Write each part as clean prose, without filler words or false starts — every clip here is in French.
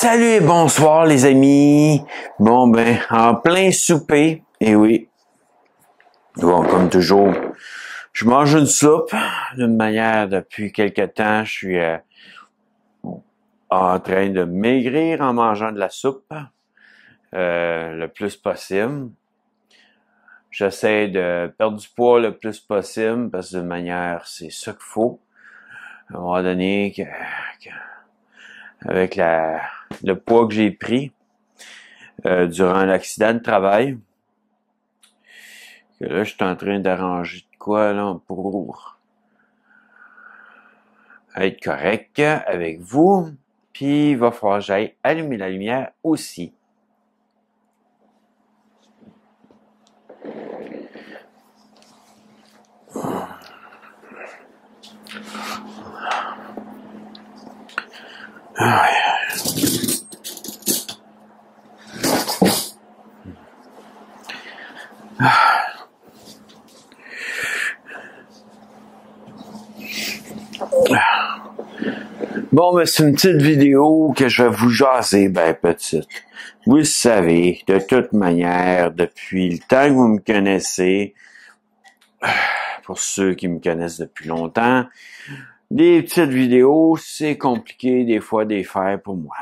Salut et bonsoir les amis. Bon ben, en plein souper, et oui, bon comme toujours, je mange une soupe. D'une manière, depuis quelque temps, je suis en train de maigrir en mangeant de la soupe le plus possible. J'essaie de perdre du poids le plus possible parce que d'une manière, c'est ça qu'il faut. À un moment donné, avec le poids que j'ai pris durant l'accident de travail, que là, je suis en train d'arranger de quoi là pour être correct avec vous. Puis il va falloir que j'aille allumer la lumière aussi. Bon, mais c'est une petite vidéo que je vais vous jaser, ben petite. Vous le savez, de toute manière, depuis le temps que vous me connaissez, pour ceux qui me connaissent depuis longtemps, des petites vidéos, c'est compliqué des fois de les faire pour moi.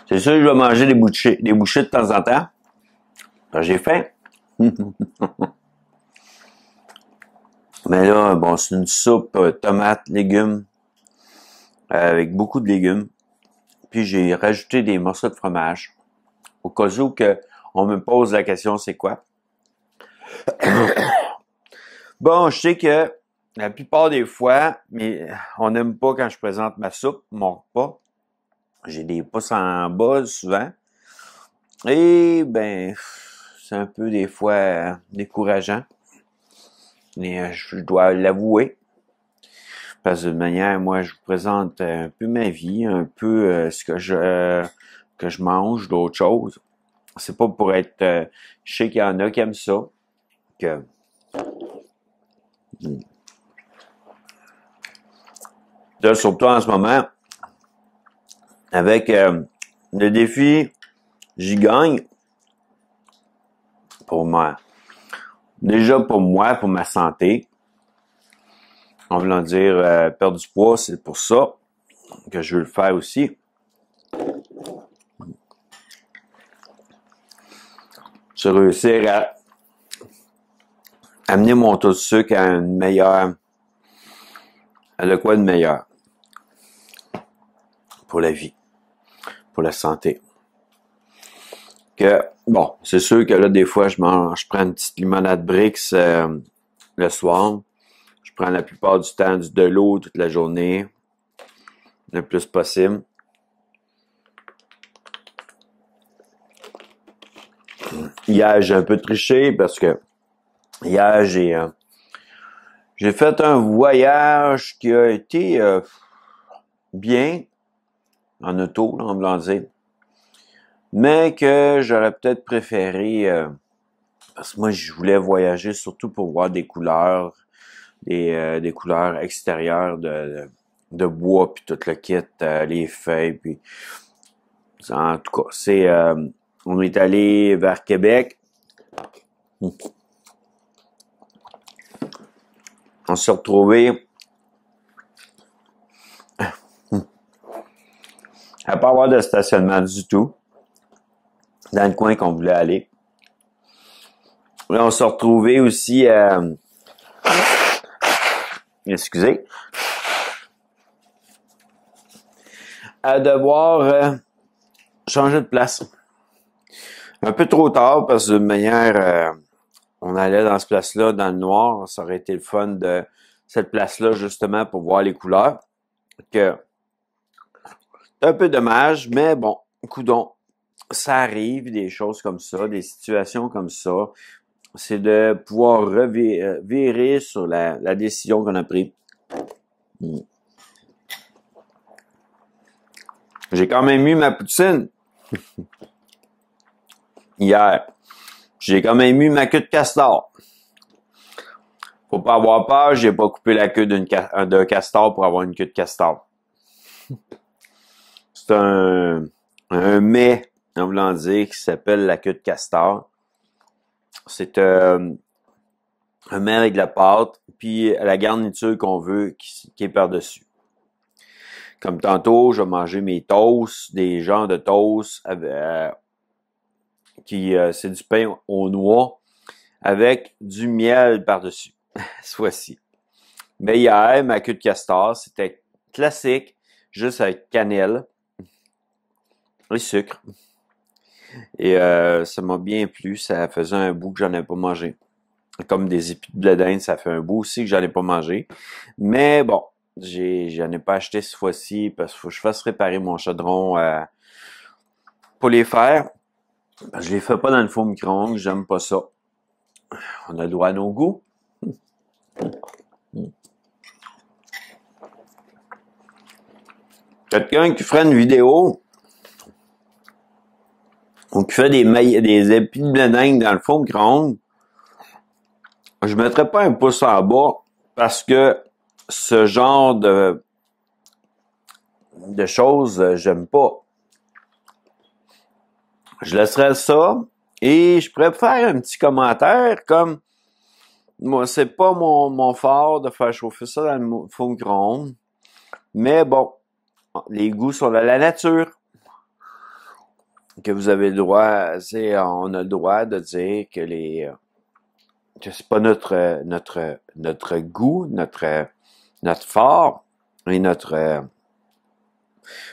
C'est sûr que je vais manger des bouchées de temps en temps. J'ai faim. Mais là, bon, c'est une soupe tomates, légumes, avec beaucoup de légumes. Puis j'ai rajouté des morceaux de fromage. Au cas où que on me pose la question, c'est quoi? Bon, je sais que la plupart des fois, mais on n'aime pas quand je présente ma soupe, mon repas. J'ai des pouces en bas souvent. Et ben, c'est un peu des fois décourageant. Mais je dois l'avouer. Parce que de manière, moi, je vous présente un peu ma vie, un peu ce que je mange, d'autres choses. C'est pas pour être... je sais qu'il y en a qui aiment ça. Que... Là, surtout en ce moment, avec le défi, j'y gagne pour moi. Déjà pour moi, pour ma santé. En voulant dire perdre du poids, c'est pour ça que je veux le faire aussi. Je veux réussir à amener mon taux de sucre à une meilleure, à de quoi de meilleur pour la vie, pour la santé. Que bon, c'est sûr que là des fois je prends une petite limonade Brix le soir. Je prends la plupart du temps de l'eau toute la journée, le plus possible. Hier, j'ai un peu triché parce que hier, j'ai fait un voyage qui a été bien en auto, là, en voulant dire, mais que j'aurais peut-être préféré, parce que moi, je voulais voyager surtout pour voir des couleurs, des couleurs extérieures de bois, puis tout le kit, les feuilles, puis en tout cas, on est allé vers Québec. On s'est retrouvés à pas avoir de stationnement du tout dans le coin qu'on voulait aller. Là, on s'est retrouvés aussi excusez, à devoir changer de place. Un peu trop tard parce que de manière on allait dans cette place-là dans le noir, ça aurait été le fun de cette place-là justement pour voir les couleurs. Que c'est un peu dommage, mais bon, coudonc, ça arrive des choses comme ça, des situations comme ça. C'est de pouvoir virer sur la décision qu'on a prise. J'ai quand même eu ma poutine hier. J'ai quand même eu ma queue de castor. Faut pas avoir peur, j'ai pas coupé la queue d'un castor pour avoir une queue de castor. C'est un mets, en voulant dire, qui s'appelle la queue de castor. C'est un mets avec de la pâte, puis la garniture qu'on veut qui est par-dessus. Comme tantôt, je vais manger mes toasts, des genres de toasts c'est du pain aux noix avec du miel par-dessus, cette fois-ci. Mais hier, ma queue de castor, c'était classique, juste avec cannelle et sucre. Et ça m'a bien plu, ça faisait un bout que j'en ai pas mangé. Comme des épis de blé d'Inde, ça fait un bout aussi que j'en ai pas mangé. Mais bon, j'en ai pas acheté cette fois-ci parce qu'il faut que je fasse réparer mon chaudron pour les faire. Je les fais pas dans le four micro-ondes, j'aime pas ça. On a le droit à nos goûts. Quelqu'un qui ferait une vidéo ou qui fait des épis de blé d'Inde dans le four micro-ondes, je mettrais pas un pouce en bas parce que ce genre de choses, j'aime pas. Je laisserais ça et je pourrais faire un petit commentaire comme moi, c'est pas mon fort de faire chauffer ça dans le four micro-ondes. Mais bon, les goûts sont de la nature. Que vous avez le droit, on a le droit de dire que c'est pas notre goût, notre fort et notre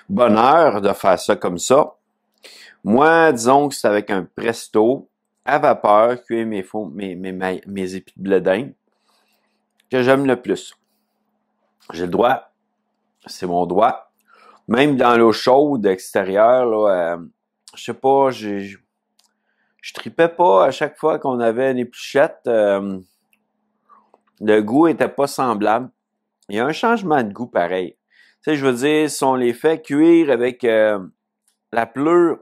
bonheur de faire ça comme ça. Moi, disons que c'est avec un presto à vapeur, cuire mes épis de blé d'Inde, que j'aime le plus. J'ai le droit, c'est mon droit. Même dans l'eau chaude extérieure, là, je sais pas, je tripais pas à chaque fois qu'on avait une épluchette. Le goût était pas semblable. Il y a un changement de goût pareil. Tu sais, je veux dire, si on les fait cuire avec la pleure,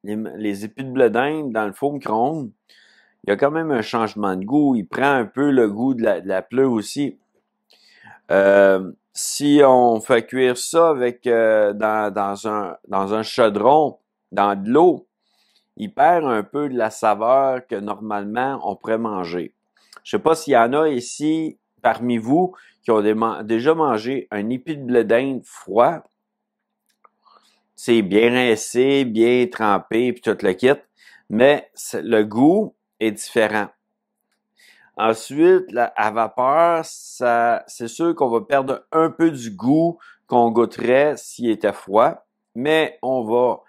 les épis de blé d'Inde dans le four micro-ondes, il y a quand même un changement de goût. Il prend un peu le goût de la pleure aussi. Si on fait cuire ça avec dans un chaudron, dans de l'eau, il perd un peu de la saveur que normalement on pourrait manger. Je sais pas s'il y en a ici parmi vous qui ont déjà mangé un épi de blé d'Inde froid. C'est bien rincé, bien trempé, puis tout le kit, mais le goût est différent. Ensuite, à vapeur, c'est sûr qu'on va perdre un peu du goût qu'on goûterait s'il était froid, mais on va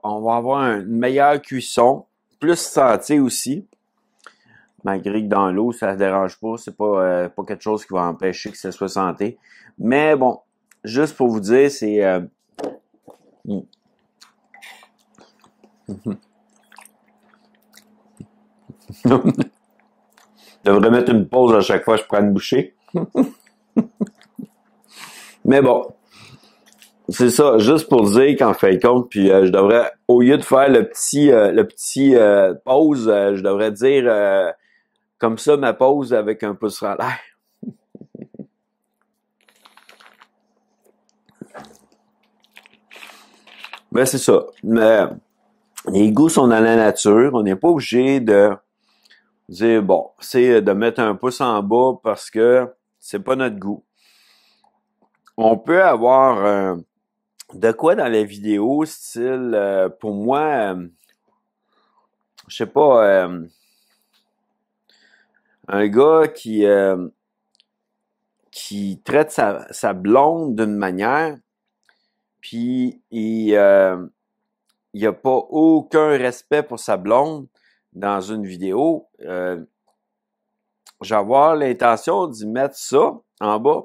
avoir une meilleure cuisson, plus santé aussi. Malgré que dans l'eau, ça ne dérange pas, c'est pas quelque chose qui va empêcher que ça soit santé. Mais bon, juste pour vous dire, c'est je devrais mettre une pause à chaque fois que je prends une bouchée. Mais bon, c'est ça, juste pour dire qu'en fin de compte, puis je devrais, au lieu de faire le petit pause, je devrais dire comme ça ma pause avec un pouce en l'air. Ben c'est ça. Mais les goûts sont dans la nature. On n'est pas obligé de dire bon, c'est de mettre un pouce en bas parce que c'est pas notre goût. On peut avoir de quoi dans la vidéo, style pour moi, je sais pas, un gars qui traite sa blonde d'une manière, puis il a pas aucun respect pour sa blonde dans une vidéo. Je vais avoir l'intention d'y mettre ça en bas,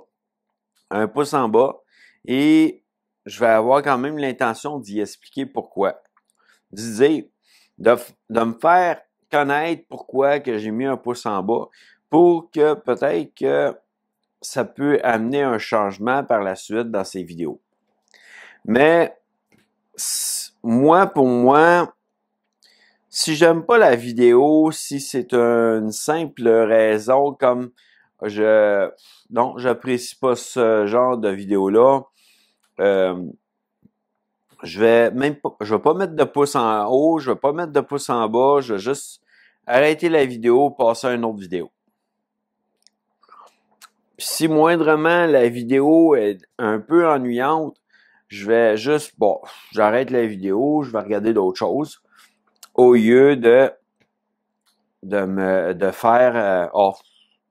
un pouce en bas, et je vais avoir quand même l'intention d'y expliquer pourquoi. De me faire connaître pourquoi que j'ai mis un pouce en bas, pour que peut-être que ça peut amener un changement par la suite dans ces vidéos. Mais pour moi, Si j'aime pas la vidéo, si c'est une simple raison comme je non, j'apprécie pas ce genre de vidéo-là, euh, je vais pas mettre de pouce en haut, je vais pas mettre de pouce en bas, je vais juste arrêter la vidéo, passer à une autre vidéo. Puis si moindrement la vidéo est un peu ennuyante, je vais juste, bon, j'arrête la vidéo, je vais regarder d'autres choses au lieu de faire, oh,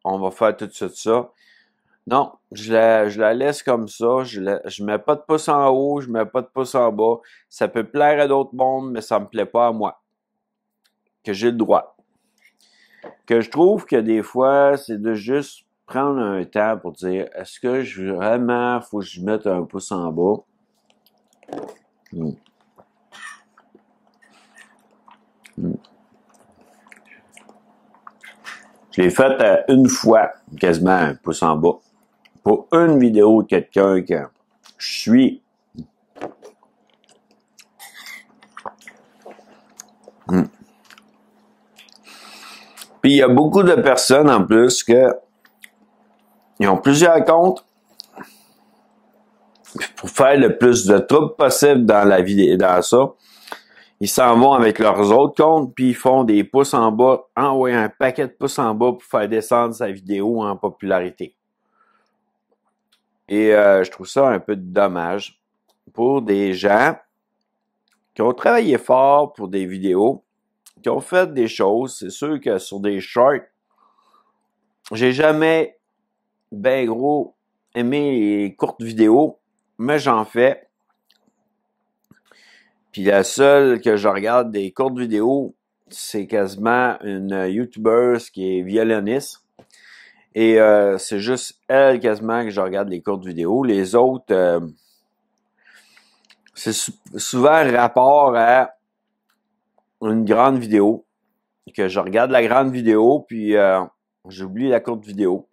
on va faire tout de suite ça. Non, je la laisse comme ça. Je mets pas de pouce en haut, je mets pas de pouce en bas. Ça peut plaire à d'autres mondes, mais ça me plaît pas à moi. Que j'ai le droit. Que je trouve que des fois, c'est de juste prendre un temps pour dire, est-ce que vraiment faut que je mette un pouce en bas? Hmm. Hmm. Je l'ai fait une fois, quasiment un pouce en bas. Pour une vidéo de quelqu'un que je suis. Hmm. Puis il y a beaucoup de personnes en plus que ils ont plusieurs comptes pour faire le plus de troubles possible dans la vidéo, dans ça. Ils s'en vont avec leurs autres comptes, puis ils font des pouces en bas, envoyer un paquet de pouces en bas pour faire descendre sa vidéo en popularité. Et je trouve ça un peu dommage pour des gens qui ont travaillé fort pour des vidéos, qui ont fait des choses. C'est sûr que sur des shorts, j'ai jamais ben gros aimé les courtes vidéos, mais j'en fais. Puis la seule que je regarde des courtes vidéos, c'est quasiment une YouTubeuse qui est violoniste. Et c'est juste elle quasiment que je regarde les courtes vidéos. Les autres, c'est souvent rapport à une grande vidéo. Que je regarde la grande vidéo, puis j'oublie la courte vidéo.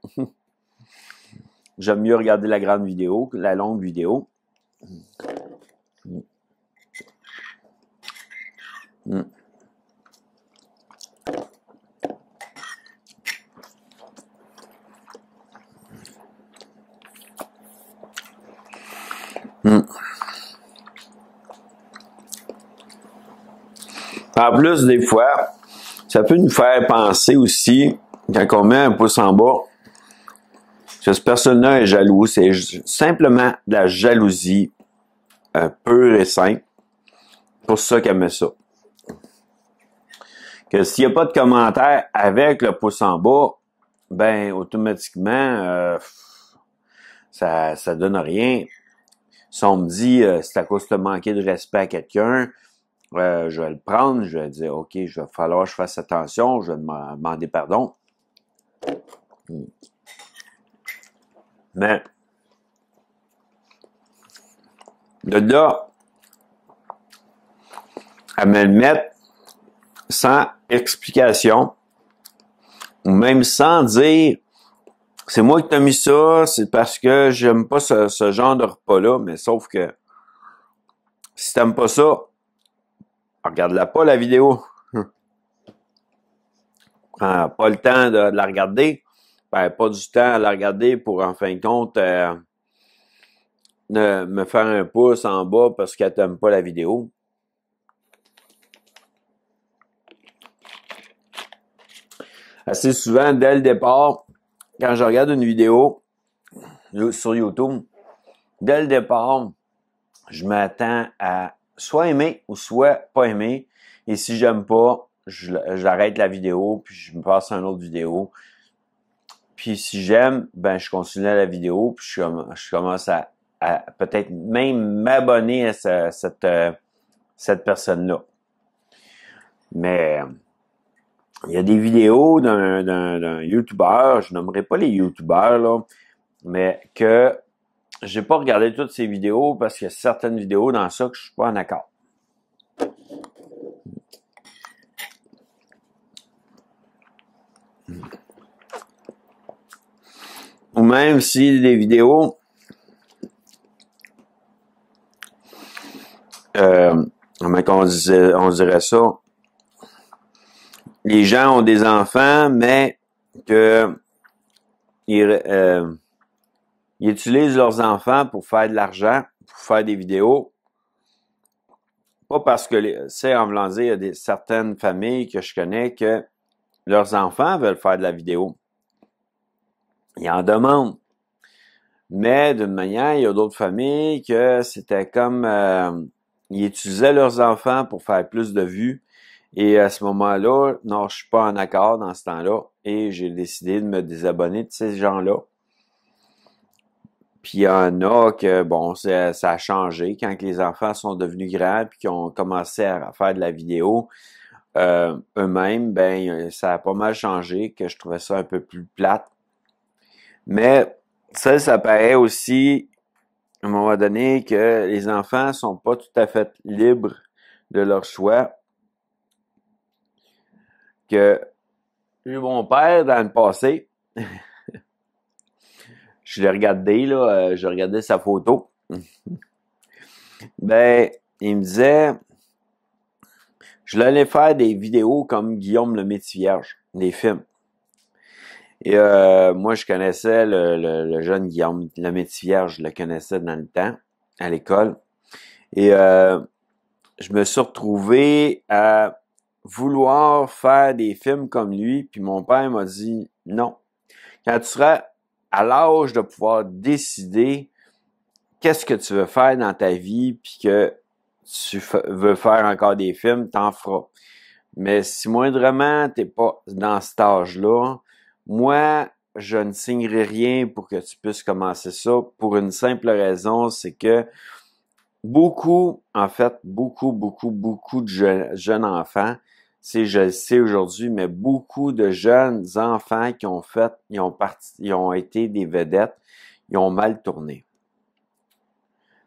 J'aime mieux regarder la grande vidéo que la longue vidéo. Mm. Mm. En plus, des fois, ça peut nous faire penser aussi, quand on met un pouce en bas, que cette personne-là est jalouse. C'est simplement de la jalousie pure et simple. Pour ça qu'elle met ça. Que s'il n'y a pas de commentaire avec le pouce en bas, ben automatiquement, ça donne rien. Si on me dit c'est à cause de manquer de respect à quelqu'un, je vais le prendre, je vais dire OK, il va falloir que je fasse attention, je vais demander pardon. Mais de là à me le mettre sans explication, ou même sans dire c'est moi qui t'ai mis ça, c'est parce que j'aime pas ce genre de repas-là, mais sauf que si t'aimes pas ça, regarde-la pas la vidéo. Prends pas le temps de la regarder. Ben, pas du temps à la regarder pour, en fin de compte, me faire un pouce en bas parce qu'elle t'aime pas la vidéo. Assez souvent, dès le départ, quand je regarde une vidéo sur YouTube, dès le départ, je m'attends à soit aimer ou soit pas aimer. Et si j'aime pas, j'arrête la vidéo, puis je me passe à une autre vidéo. Puis si j'aime, ben je continue la vidéo, puis je commence à peut-être même m'abonner à cette personne-là. Mais il y a des vidéos d'un YouTuber, je nommerai pas les YouTubers, là, mais que j'ai pas regardé toutes ces vidéos parce qu'il y a certaines vidéos dans ça que je suis pas en accord. Ou même si des vidéos comment on dirait ça, les gens ont des enfants, mais que ils utilisent leurs enfants pour faire de l'argent, pour faire des vidéos. Pas parce que, c'est en voulant dire, il y a certaines familles que je connais que leurs enfants veulent faire de la vidéo. Ils en demandent. Mais d'une manière, il y a d'autres familles que c'était comme ils utilisaient leurs enfants pour faire plus de vues. Et à ce moment-là, non, je suis pas en accord dans ce temps-là. Et j'ai décidé de me désabonner de ces gens-là. Puis il y en a que, bon, ça a changé quand les enfants sont devenus grands puis qu'ils ont commencé à faire de la vidéo eux-mêmes, ben ça a pas mal changé, que je trouvais ça un peu plus plate. Mais ça paraît aussi, à un moment donné, que les enfants sont pas tout à fait libres de leur choix. Que mon père, dans le passé, je l'ai regardé, là, je regardais sa photo. Ben, il me disait, je l'allais faire des vidéos comme Guillaume le Métis-Vierge, des films. Et moi, je connaissais le jeune Guillaume le Métis-Vierge, je le connaissais dans le temps, à l'école. Et je me suis retrouvé à vouloir faire des films comme lui, puis mon père m'a dit, non. Quand tu seras à l'âge de pouvoir décider qu'est-ce que tu veux faire dans ta vie, puis que tu veux faire encore des films, t'en feras. Mais si moindrement t'es pas dans cet âge-là, moi, je ne signerai rien pour que tu puisses commencer ça pour une simple raison, c'est que beaucoup de jeunes enfants, je le sais aujourd'hui, mais beaucoup de jeunes enfants ils ont été des vedettes, ils ont mal tourné.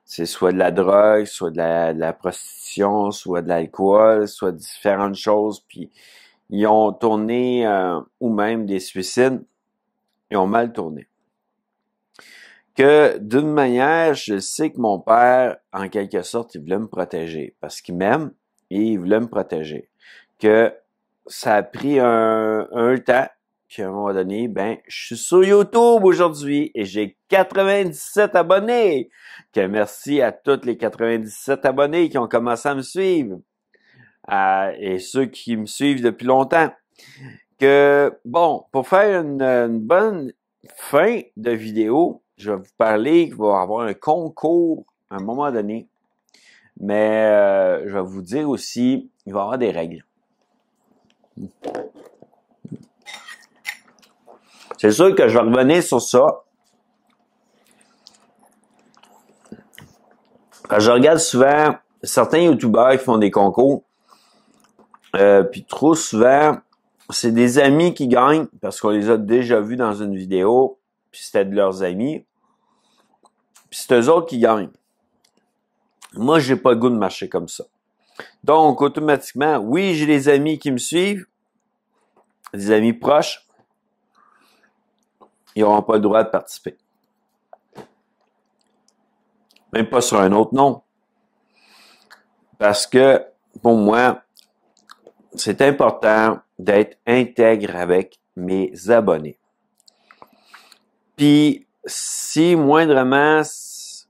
C'est soit de la drogue, soit de la prostitution, soit de l'alcool, soit différentes choses, puis ils ont tourné, ou même des suicides, ils ont mal tourné. Que d'une manière, je sais que mon père, en quelque sorte, il voulait me protéger, parce qu'il m'aime et il voulait me protéger. Que ça a pris un temps, puis à un moment donné, ben, je suis sur YouTube aujourd'hui et j'ai 97 abonnés. Que merci à tous les 97 abonnés qui ont commencé à me suivre. Et ceux qui me suivent depuis longtemps. Que, bon, pour faire une bonne fin de vidéo, je vais vous parler qu'il va y avoir un concours à un moment donné. Mais je vais vous dire aussi, il va y avoir des règles. C'est sûr que je vais revenir sur ça. Quand je regarde souvent certains youtubeurs qui font des concours, puis trop souvent, c'est des amis qui gagnent parce qu'on les a déjà vus dans une vidéo, puis c'était de leurs amis. Puis c'est eux autres qui gagnent. Moi, j'ai pas le goût de marcher comme ça. Donc, automatiquement, oui, j'ai des amis qui me suivent, des amis proches, ils n'auront pas le droit de participer. Même pas sur un autre nom. Parce que, pour moi, c'est important d'être intègre avec mes abonnés. Puis, si moindrement,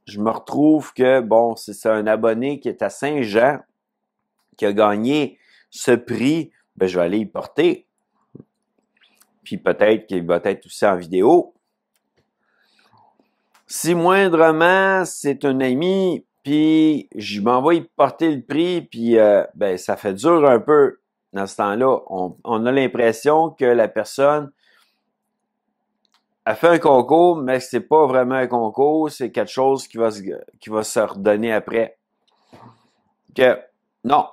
je me retrouve que, bon, c'est un abonné qui est à Saint-Jean, qui a gagné ce prix, ben, je vais aller y porter. Puis peut-être qu'il va être aussi en vidéo. Si moindrement, c'est un ami, puis je m'en vais y porter le prix, puis ben, ça fait dur un peu dans ce temps-là. On a l'impression que la personne a fait un concours, mais c'est pas vraiment un concours, c'est quelque chose qui va se redonner après. Que non,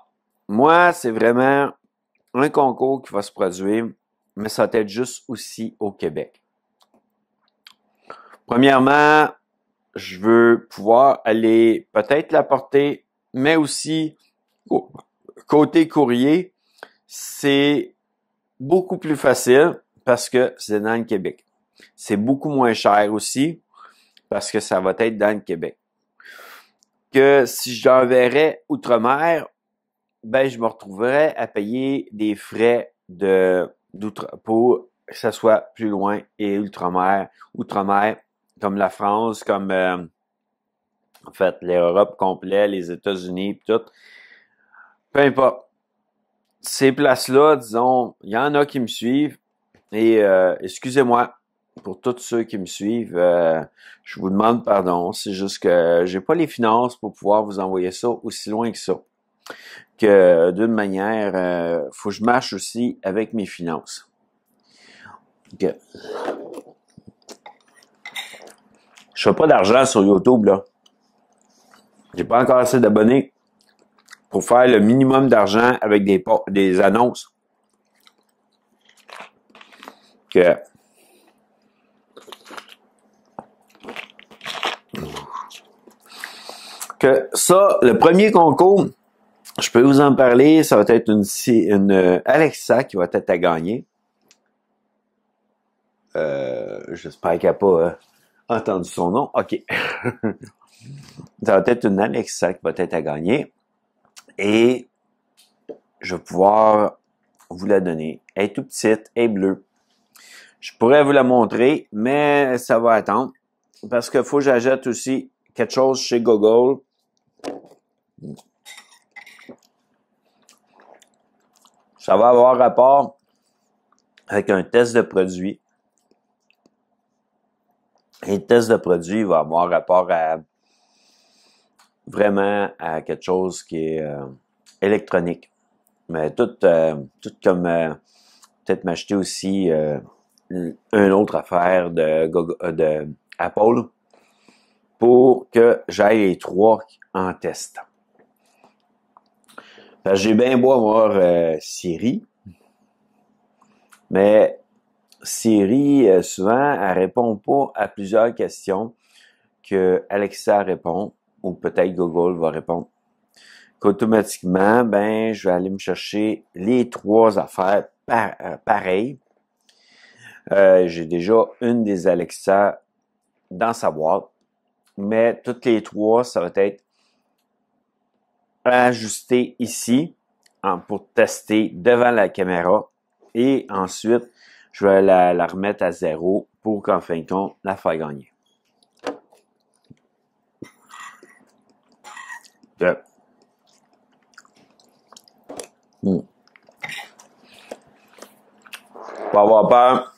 moi, c'est vraiment un concours qui va se produire, mais ça va être juste aussi au Québec. Premièrement, je veux pouvoir aller peut-être l'apporter, mais aussi côté courrier, c'est beaucoup plus facile parce que c'est dans le Québec. C'est beaucoup moins cher aussi parce que ça va être dans le Québec. Que si j'enverrais outre-mer, ben je me retrouverais à payer des frais pour que ça soit plus loin et outre-mer, comme la France, comme en fait l'Europe complète, les États-Unis, tout. Peu importe. Ces places-là, disons, il y en a qui me suivent. Et excusez-moi pour tous ceux qui me suivent. Je vous demande pardon. C'est juste que j'ai pas les finances pour pouvoir vous envoyer ça aussi loin que ça. Que d'une manière, faut que je marche aussi avec mes finances. Okay. Je fais pas d'argent sur YouTube, là. J'ai pas encore assez d'abonnés pour faire le minimum d'argent avec des annonces. Que ça, le premier concours, je peux vous en parler, ça va être une Alexa qui va être à gagner. J'espère qu'elle n'a pas entendu son nom. OK. Ça va être une Alexa qui va être à gagner. Et je vais pouvoir vous la donner. Elle est toute petite, elle est bleue. Je pourrais vous la montrer, mais ça va attendre. Parce qu'il faut que j'achète aussi quelque chose chez Google. Ça va avoir rapport avec un test de produit. Et le test de produit va avoir rapport à vraiment à quelque chose qui est électronique. Mais tout comme peut-être m'acheter aussi une autre affaire de Apple pour que j'aille les trois en test. J'ai bien beau avoir Siri, mais Siri, souvent, elle répond pas à plusieurs questions que Alexa répond, ou peut-être Google va répondre. Qu'automatiquement, je vais aller me chercher les trois affaires pareilles. J'ai déjà une des Alexa dans sa boîte, mais toutes les trois, ça va être ajusté ici pour tester devant la caméra et ensuite, je vais la remettre à zéro pour qu'en fin de compte, la faire gagner. Okay. Pas avoir peur.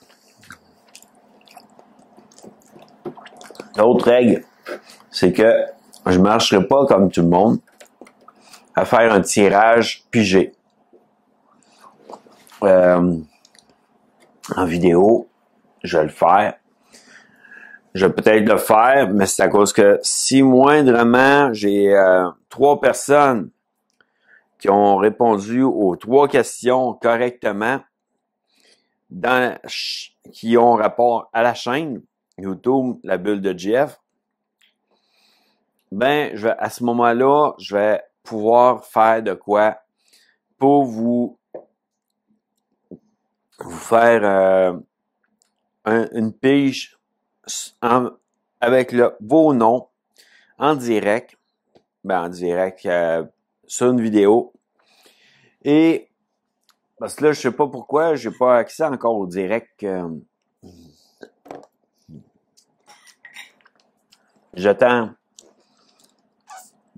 L'autre règle, c'est que je ne marcherai pas comme tout le monde à faire un tirage pigé. En vidéo, je vais le faire. Je vais peut-être le faire, mais c'est à cause que si moindrement j'ai 3 personnes qui ont répondu aux 3 questions correctement, qui ont rapport à la chaîne YouTube, la bulle de Jeff, à ce moment-là, je vais pouvoir faire de quoi pour vous faire une pige avec vos noms en direct, sur une vidéo. Et parce que là, je sais pas pourquoi, j'ai pas accès encore au direct. J'attends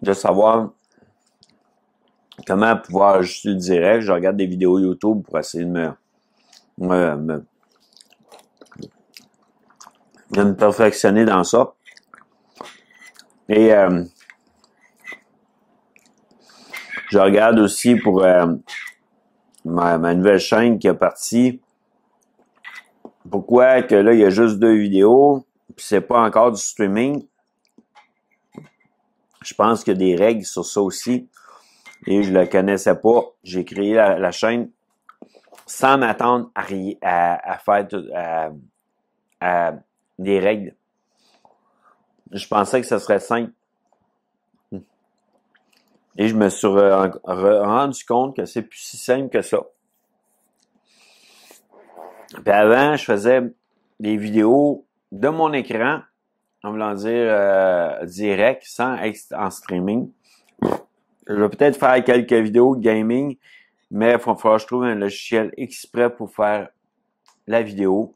de savoir comment pouvoir ajuster le direct. Je regarde des vidéos YouTube pour essayer de me perfectionner dans ça. Et je regarde aussi pour ma nouvelle chaîne qui est partie. Pourquoi que là, il y a juste 2 vidéos, puis c'est pas encore du streaming. Je pense qu'il y a des règles sur ça aussi. Et je le connaissais pas. J'ai créé la chaîne sans m'attendre à faire à des règles. Je pensais que ce serait simple. Et je me suis rendu compte que c'est plus si simple que ça. Puis avant, je faisais des vidéos de mon écran, en voulant dire direct, sans être en streaming. Je vais peut-être faire quelques vidéos de gaming, Mais il va falloir que je trouve un logiciel exprès pour faire la vidéo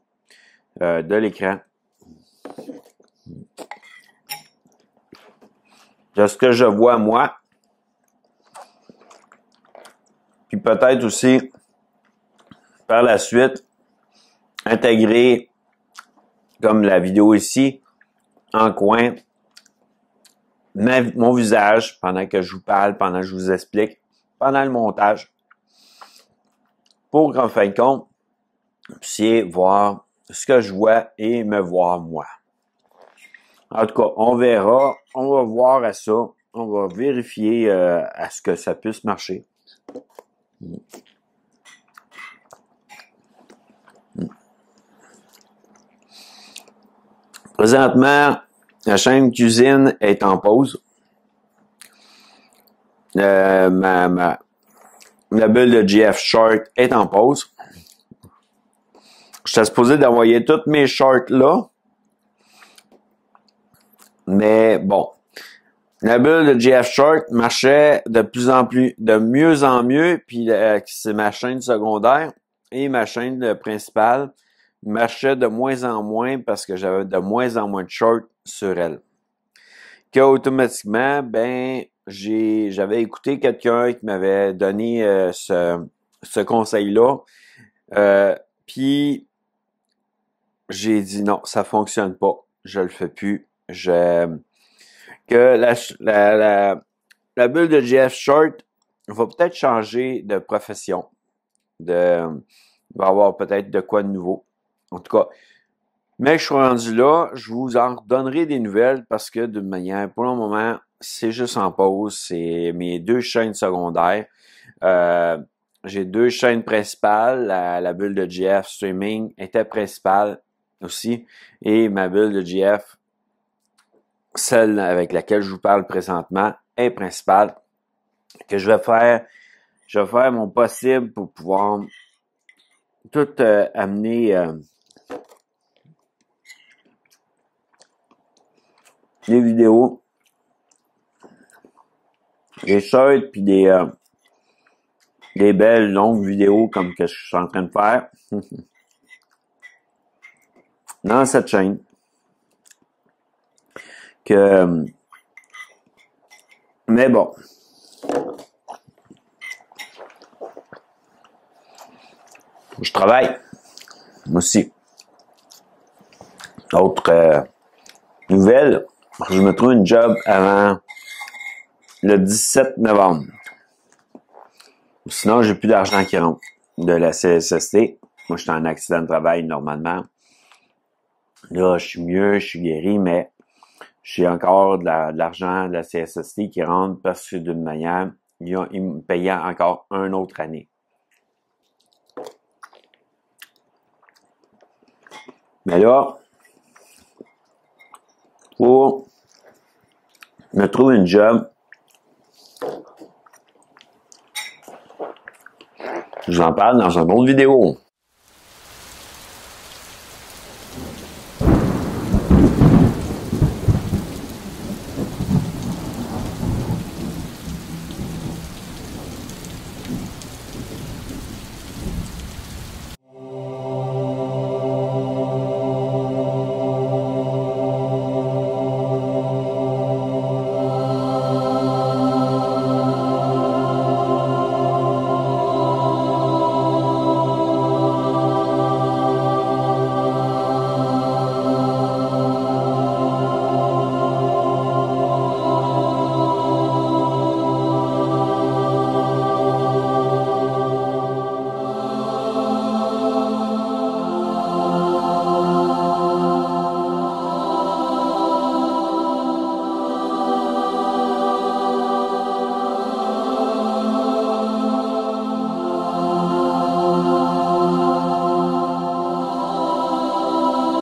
de l'écran. De ce que je vois moi. Puis peut-être aussi, par la suite, intégrer, comme la vidéo ici, en coin, mon visage pendant que je vous parle, pendant que je vous explique, pendant le montage. Pour qu'en fin de compte, vous puissiez voir ce que je vois et me voir moi. En tout cas, on verra, on va voir à ça, on va vérifier à ce que ça puisse marcher. Présentement, la chaîne cuisine est en pause. La bulle de GF Short est en pause. J'étais supposé d'envoyer toutes mes shorts là. Mais bon. La bulle de GF Short marchait de mieux en mieux. Puis c'est ma chaîne secondaire et ma chaîne principale marchait de moins en moins parce que j'avais de moins en moins de shorts sur elle. Qu'automatiquement, j'avais écouté quelqu'un qui m'avait donné ce conseil-là. Puis j'ai dit non, ça fonctionne pas. Je le fais plus. Que la bulle de GF Short va peut-être changer de profession. Va avoir peut-être de quoi de nouveau. En tout cas, mais je suis rendu là, je vous en redonnerai des nouvelles parce que d'une manière, pour le moment, c'est juste en pause. C'est mes 2 chaînes secondaires. J'ai 2 chaînes principales. La bulle de GF Streaming était principale aussi. Et ma bulle de GF, celle avec laquelle je vous parle présentement, est principale. Que je vais faire mon possible pour pouvoir tout amener des vidéos, des shorts puis des belles longues vidéos comme que je suis en train de faire dans cette chaîne. Mais bon. Je travaille. Moi aussi. Autre nouvelle. Je me trouve une job avant le 17 novembre. Sinon, j'ai plus d'argent qui rentre de la CSST. Moi, je suis en accident de travail normalement. Là, je suis mieux, je suis guéri, mais j'ai encore de l'argent de la CSST qui rentre parce que d'une manière, ils me payaient encore une autre année. Mais là, pour me trouver une job, je vous en parle dans une autre vidéo.